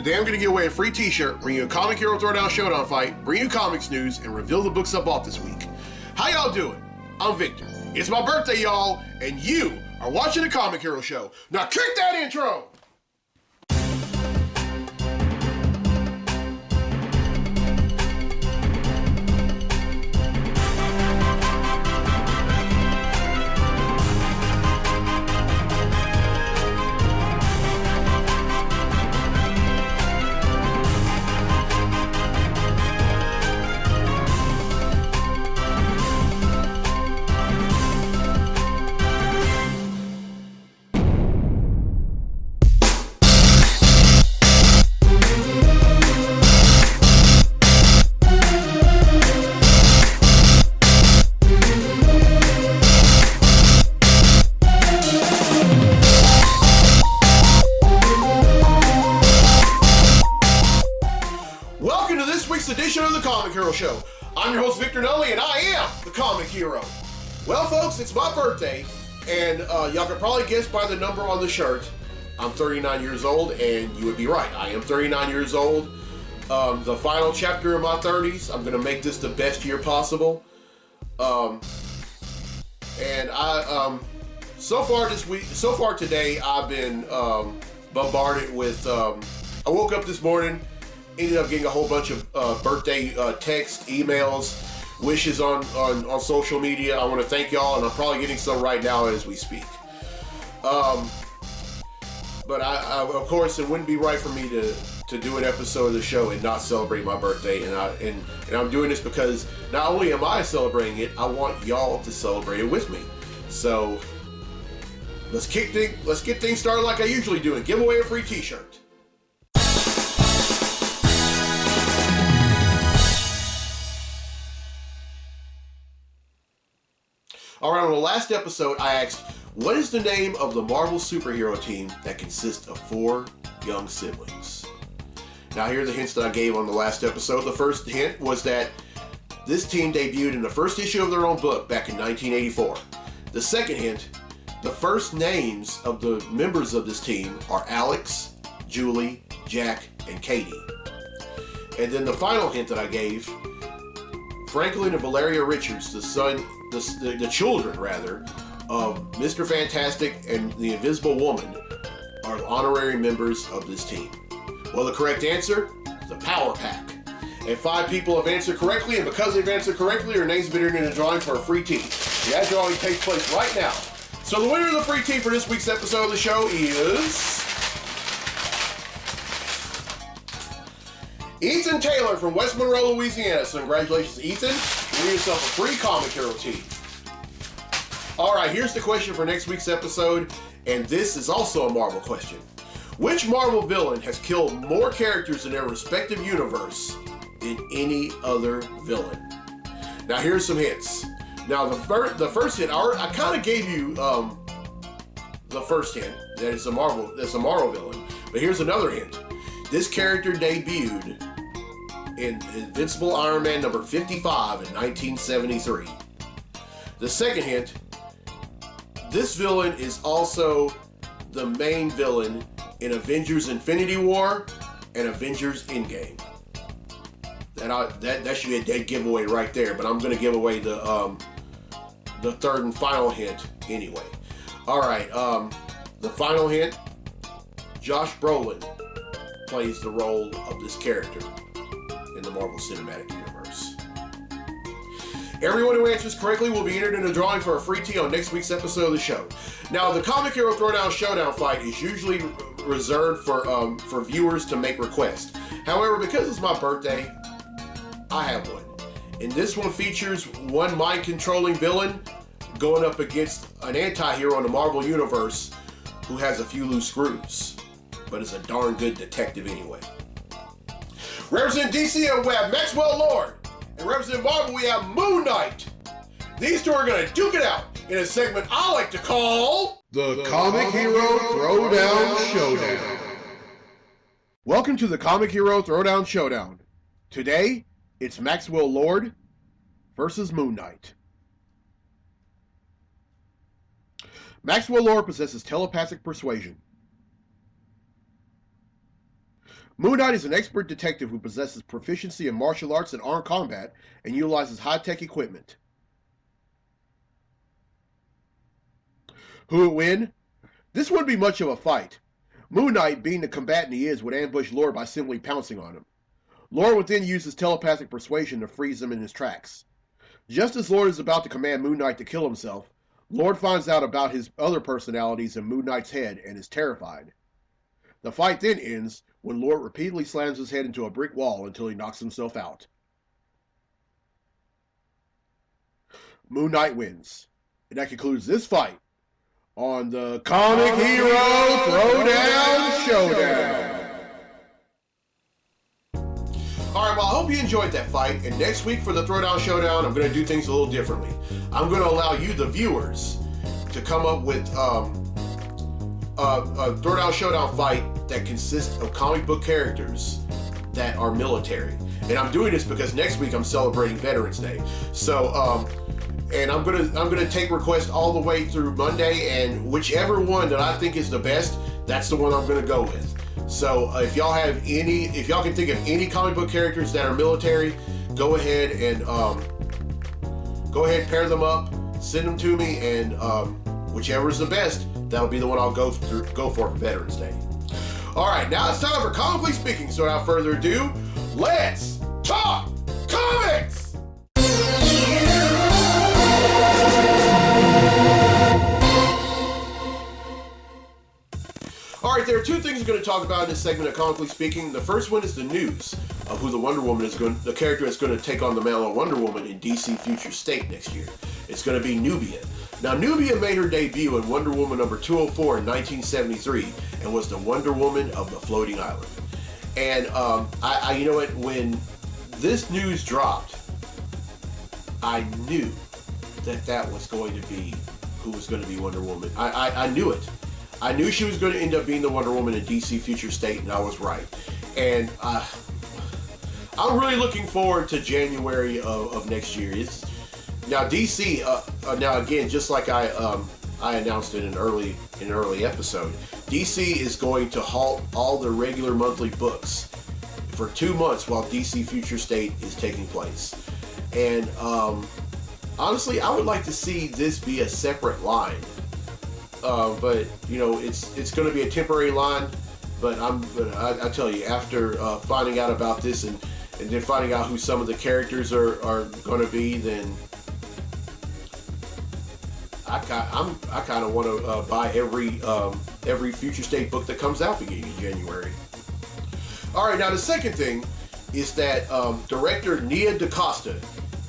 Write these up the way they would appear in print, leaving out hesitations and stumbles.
Today I'm going to give away a free t-shirt, bring you a Comic Hero Throwdown Showdown fight, bring you comics news, and reveal the books I bought this week. How y'all doing? I'm Victor. It's my birthday, y'all, and you are watching the Comic Hero Show. Now kick that intro! Edition of the Comic Hero Show. I'm your host Victor Nully, and I am the Comic Hero. Well, folks, it's my birthday, and y'all can probably guess by the number on the shirt. I'm 39 years old, and you would be right. I am 39 years old. The final chapter of my 30s. I'm going to make this the best year possible. And so far today, I've been bombarded with. I woke up this morning. Ended up getting a whole bunch of birthday texts, emails, wishes on social media. I want to thank y'all, and I'm probably getting some right now as we speak. But I of course, it wouldn't be right for me to do an episode of the show and not celebrate my birthday. And I'm doing this because not only am I celebrating it, I want y'all to celebrate it with me. So let's get things started like I usually do and give away a free t-shirt. Alright, on the last episode, I asked, what is the name of the Marvel superhero team that consists of 4 young siblings? Now, here are the hints that I gave on the last episode. The first hint was that this team debuted in the first issue of their own book back in 1984. The second hint, the first names of the members of this team are Alex, Julie, Jack, and Katie. And then the final hint that I gave, Franklin and Valeria Richards, the children of Mr. Fantastic and the Invisible Woman, are honorary members of this team. Well, the correct answer, the Power Pack. And 5 people have answered correctly, and because they've answered correctly, their names have been entered in a drawing for a free tee. That drawing takes place right now. So the winner of the free tee for this week's episode of the show is Ethan Taylor from West Monroe, Louisiana. So congratulations, Ethan. Win yourself a free Comic Hero tee. Alright, here's the question for next week's episode, and this is also a Marvel question. Which Marvel villain has killed more characters in their respective universe than any other villain? Now here's some hints. Now the first hint, I kind of gave you the first hint, that it's a Marvel villain, but here's another hint. This character debuted in Invincible Iron Man number 55 in 1973. The second hint, this villain is also the main villain in Avengers Infinity War and Avengers Endgame. That should be a dead giveaway right there, but I'm going to give away the third and final hint anyway. Alright, the final hint, Josh Brolin plays the role of this character in the Marvel Cinematic Universe. Everyone who answers correctly will be entered in a drawing for a free tee on next week's episode of the show. Now, the Comic Hero Throwdown Showdown fight is usually reserved for viewers to make requests. However, because it's my birthday, I have one. And this one features one mind-controlling villain going up against an anti-hero in the Marvel Universe who has a few loose screws, but is a darn good detective anyway. Representing DC, we have Maxwell Lord. And representing Marvel, we have Moon Knight. These two are going to duke it out in a segment I like to call the Comic Hero Throwdown Showdown. Welcome to the Comic Hero Throwdown Showdown. Today, it's Maxwell Lord versus Moon Knight. Maxwell Lord possesses telepathic persuasion. Moon Knight is an expert detective who possesses proficiency in martial arts and armed combat and utilizes high-tech equipment. Who would win? This wouldn't be much of a fight. Moon Knight, being the combatant he is, would ambush Lord by simply pouncing on him. Lord would then use his telepathic persuasion to freeze him in his tracks. Just as Lord is about to command Moon Knight to kill himself, Lord finds out about his other personalities in Moon Knight's head and is terrified. The fight then ends when Lord repeatedly slams his head into a brick wall until he knocks himself out. Moon Knight wins. And that concludes this fight on the Comic Hero Throwdown Showdown. Alright, well, I hope you enjoyed that fight, and next week for the Throwdown Showdown, I'm going to do things a little differently. I'm going to allow you, the viewers, to come up with a Throwdown Showdown fight that consists of comic book characters that are military. And I'm doing this because next week I'm celebrating Veterans Day. So, and I'm gonna take requests all the way through Monday, and whichever one that I think is the best, that's the one I'm gonna go with. So if y'all can think of any comic book characters that are military, go ahead and pair them up, send them to me, and whichever is the best, that'll be the one I'll go for Veterans Day. All right, now it's time for Comically Speaking. So without further ado, let's talk comics. All right, there are two things we're going to talk about in this segment of Comically Speaking. The first one is the news of who the character that's going to take on the mantle of Wonder Woman in DC Future State next year. It's going to be Nubia. Now, Nubia made her debut in Wonder Woman number 204 in 1973 and was the Wonder Woman of the Floating Island. And you know what? When this news dropped, I knew that was going to be who was going to be Wonder Woman. I knew it. I knew she was going to end up being the Wonder Woman in DC Future State, and I was right. And I'm really looking forward to January of next year. Now DC, now again, just like I announced in an early episode, DC is going to halt all the regular monthly books for 2 months while DC Future State is taking place. And honestly, I would like to see this be a separate line. But you know, it's going to be a temporary line. But I tell you, after finding out about this and then finding out who some of the characters are going to be, then I kind of want to buy every Future State book that comes out beginning in January. All right, now the second thing is that director Nia DaCosta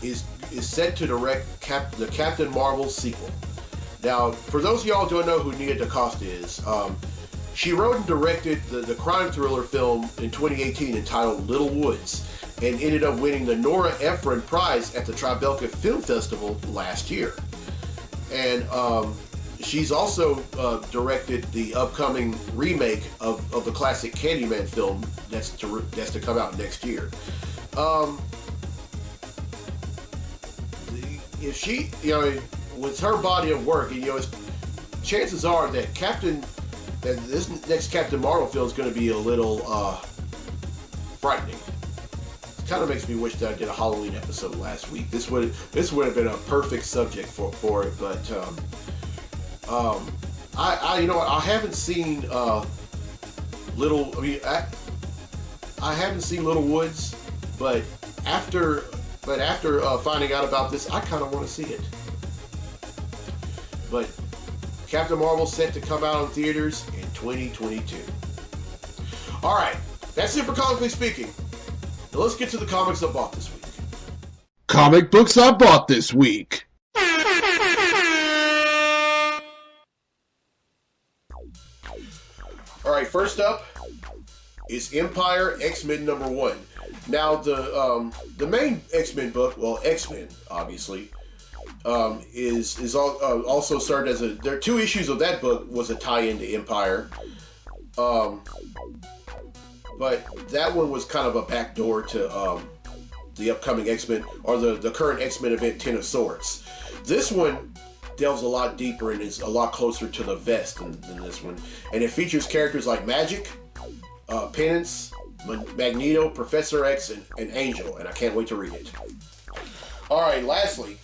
is set to direct the Captain Marvel sequel. Now, for those of y'all who don't know who Nia DaCosta is, she wrote and directed the crime thriller film in 2018 entitled Little Woods, and ended up winning the Nora Ephron Prize at the Tribeca Film Festival last year. And she's also directed the upcoming remake of the classic Candyman film that's to come out next year. If she, you know, with her body of work, you know, chances are that this next Captain Marvel film is going to be a little frightening. It kind of makes me wish that I did a Halloween episode last week. This would have been a perfect subject for it, but I you know what, I haven't seen I haven't seen Little Woods, but after finding out about this, I kind of want to see it. But Captain Marvel's set to come out in theaters in 2022. All right, that's it for Comically Speaking. Now let's get to the comics I bought this week. Comic books I bought this week. All right, first up is Empire X-Men #1. Now the main X-Men book, well, X-Men obviously, is also started as there are 2 issues of that book was a tie-in to Empire, but that one was kind of a backdoor to the upcoming X-Men, or the current X-Men event, Ten of Swords. This one delves a lot deeper and is a lot closer to the vest than this one, and it features characters like Magic, Penance, Magneto, Professor X, and Angel, and I can't wait to read it. All right, lastly,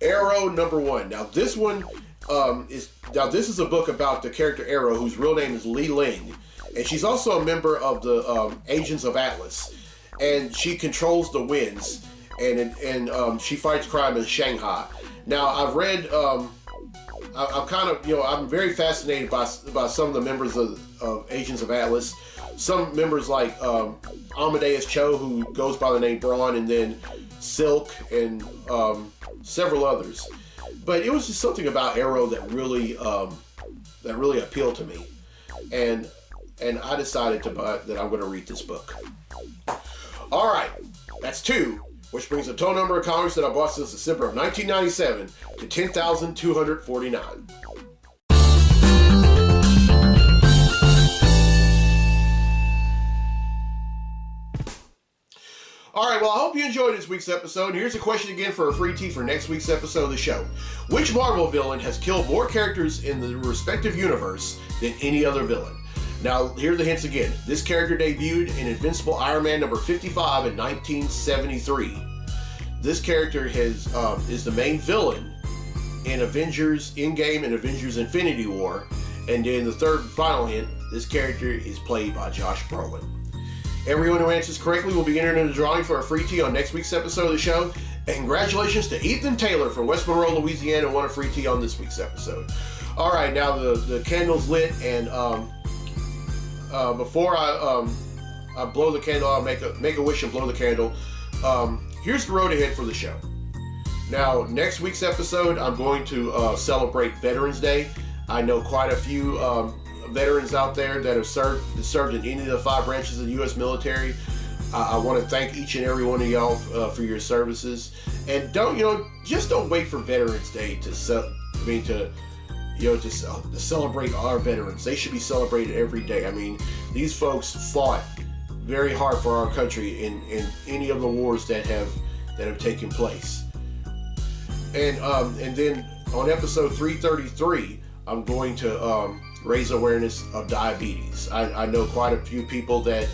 Arrow #1. Now this one this is a book about the character Arrow, whose real name is Li Ling, and she's also a member of the Agents of Atlas, and she controls the winds, and she fights crime in Shanghai. Now I've read. I'm kind of, I'm very fascinated by some of the members of Agents of Atlas. Some members like Amadeus Cho, who goes by the name Brawn, and then Silk, and several others. But it was just something about Arrow that really appealed to me, and I decided that I'm going to read this book. All right, that's 2. Which brings the total number of comics that I bought since December of 1997 to 10,249. All right, well, I hope you enjoyed this week's episode. And here's a question again for a free tee for next week's episode of the show. Which Marvel villain has killed more characters in the respective universe than any other villain? Now, here are the hints again. This character debuted in Invincible Iron Man number 55 in 1973. This character is the main villain in Avengers Endgame and Avengers Infinity War. And then the third and final hint, this character is played by Josh Brolin. Everyone who answers correctly will be entered in the drawing for a free tee on next week's episode of the show. And congratulations to Ethan Taylor from West Monroe, Louisiana, who won a free tee on this week's episode. All right, now the candle's lit, and before I blow the candle, I'll make a wish and blow the candle. Here's the road ahead for the show. Now, next week's episode, I'm going to celebrate Veterans Day. I know quite a few veterans out there that have served in any of the 5 branches of the U.S. military. I want to thank each and every one of y'all for your services. And don't wait for Veterans Day to celebrate our veterans. They should be celebrated every day. I mean, these folks fought very hard for our country in any of the wars that have taken place. And then on episode 333, I'm going to raise awareness of diabetes. I know quite a few people that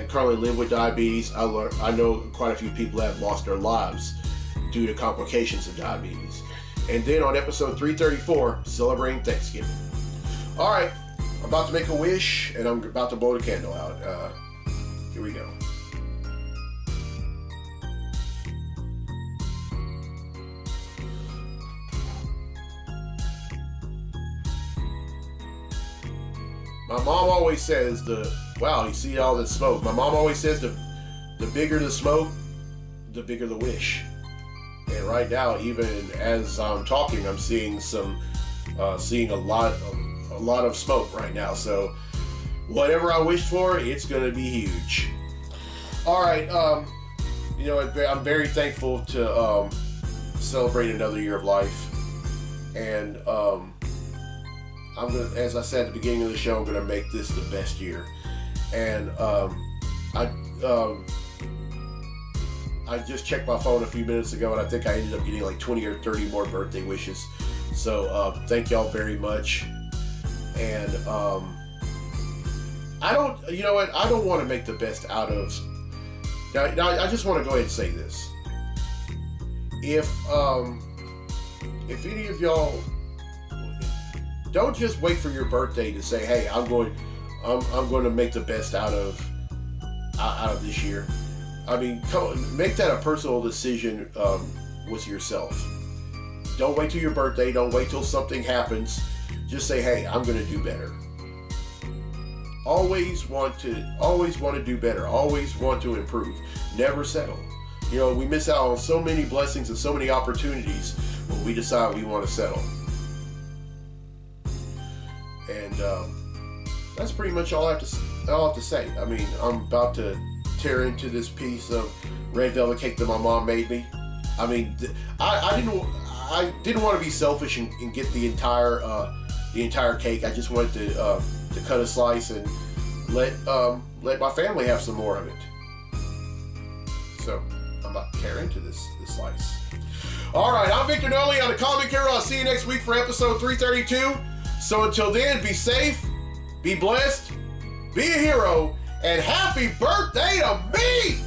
currently live with diabetes. I know quite a few people that have lost their lives due to complications of diabetes. And then on episode 334, celebrating Thanksgiving. All right, I'm about to make a wish, and I'm about to blow the candle out. Here we go. My mom always says wow, you see all this smoke. My mom always says the bigger the smoke, the bigger the wish. And right now, even as I'm talking, I'm seeing a lot of smoke right now. So whatever I wish for, it's going to be huge. All right, I'm very thankful to celebrate another year of life, and I'm gonna, as I said at the beginning of the show, I'm gonna make this the best year. And I just checked my phone a few minutes ago, and I think I ended up getting like 20 or 30 more birthday wishes. So thank y'all very much. And I don't want to make the best out of. Now I just want to go ahead and say this. If any of y'all, don't just wait for your birthday to say, "Hey, I'm going to make the best out of this year." I mean, make that a personal decision with yourself. Don't wait till your birthday. Don't wait till something happens. Just say, "Hey, I'm going to do better." Always want to do better. Always want to improve. Never settle. We miss out on so many blessings and so many opportunities when we decide we want to settle. And that's pretty much all I have to say. I mean, I'm about to tear into this piece of red velvet cake that my mom made me. I mean, I didn't want to be selfish and get the entire cake. I just wanted to cut a slice and let my family have some more of it. So I'm about to tear into this slice. All right, I'm Victor Nolly on the Comic Hero. I'll see you next week for episode 332. So until then, be safe, be blessed, be a hero, and happy birthday to me!